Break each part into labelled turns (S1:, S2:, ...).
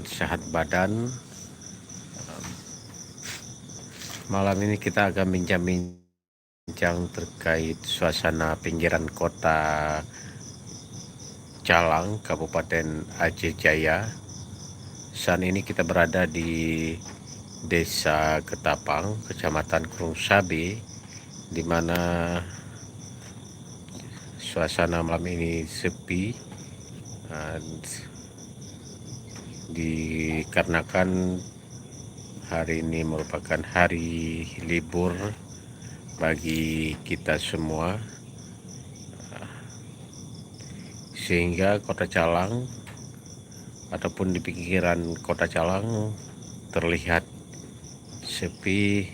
S1: sehat badan. Malam ini kita akan bincang terkait suasana pinggiran kota Calang, Kabupaten Aceh Jaya. Saat ini kita berada di Desa Ketapang, Kecamatan Krungsabe, di mana suasana malam ini sepi dikarenakan hari ini merupakan hari libur bagi kita semua, sehingga kota Calang ataupun di pinggiran kota Calang terlihat sepi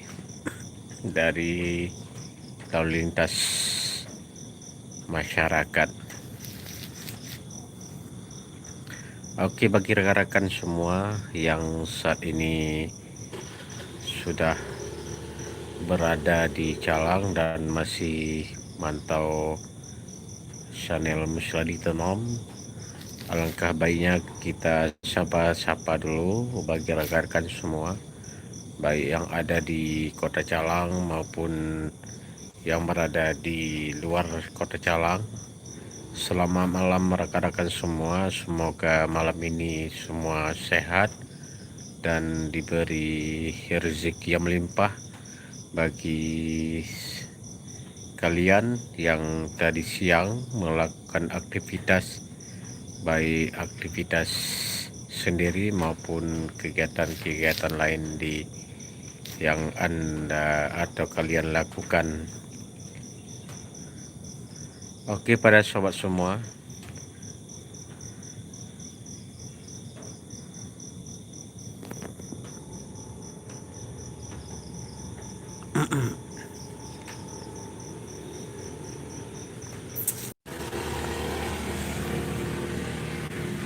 S1: dari lalu lintas masyarakat. Oke, bagi rekan-rekan semua yang saat ini sudah berada di Calang dan masih mantau channel Musladi Tenom, alangkah baiknya kita sapa-sapa dulu bagi rekan-rekan semua, baik yang ada di kota Calang maupun yang berada di luar kota Calang. Selamat malam rekan-rekan semua, semoga malam ini semua sehat dan diberi rezeki yang melimpah bagi kalian yang tadi siang melakukan aktivitas, baik aktivitas sendiri maupun kegiatan-kegiatan lain yang Anda atau kalian lakukan. Oke, pada sobat semua,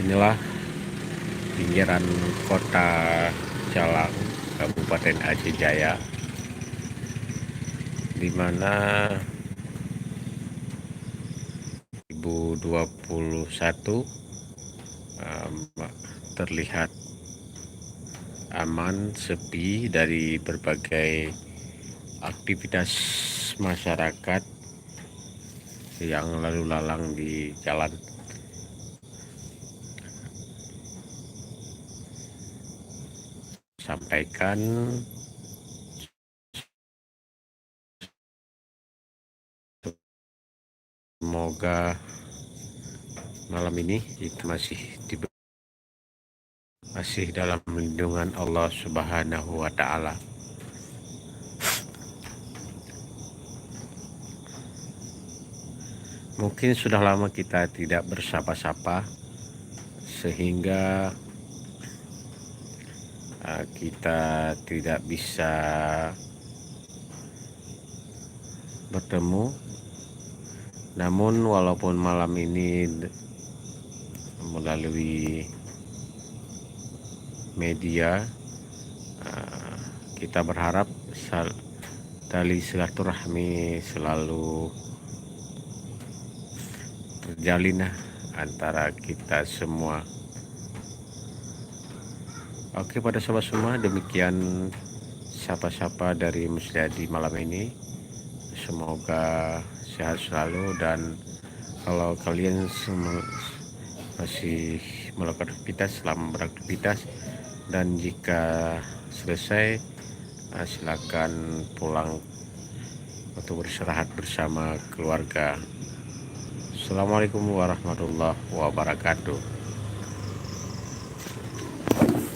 S1: inilah pinggiran kota Calang, Kabupaten Aceh Jaya, di mana 2021 terlihat aman, sepi dari berbagai aktivitas masyarakat yang lalu lalang di jalan. Sampaikan semoga malam ini itu masih dalam lindungan Allah Subhanahu wa Ta'ala. Mungkin sudah lama kita tidak bersapa-sapa, sehingga kita tidak bisa bertemu. Namun walaupun malam ini melalui media, kita berharap tali silaturahmi selalu terjalin antara kita semua. Oke, pada sobat semua, demikian sapa-sapa dari Musladi malam ini. Semoga sehat selalu, dan kalau kalian masih melakukan aktivitas, selamat beraktivitas, dan jika selesai silakan pulang untuk beristirahat bersama keluarga. Assalamualaikum warahmatullahi wabarakatuh.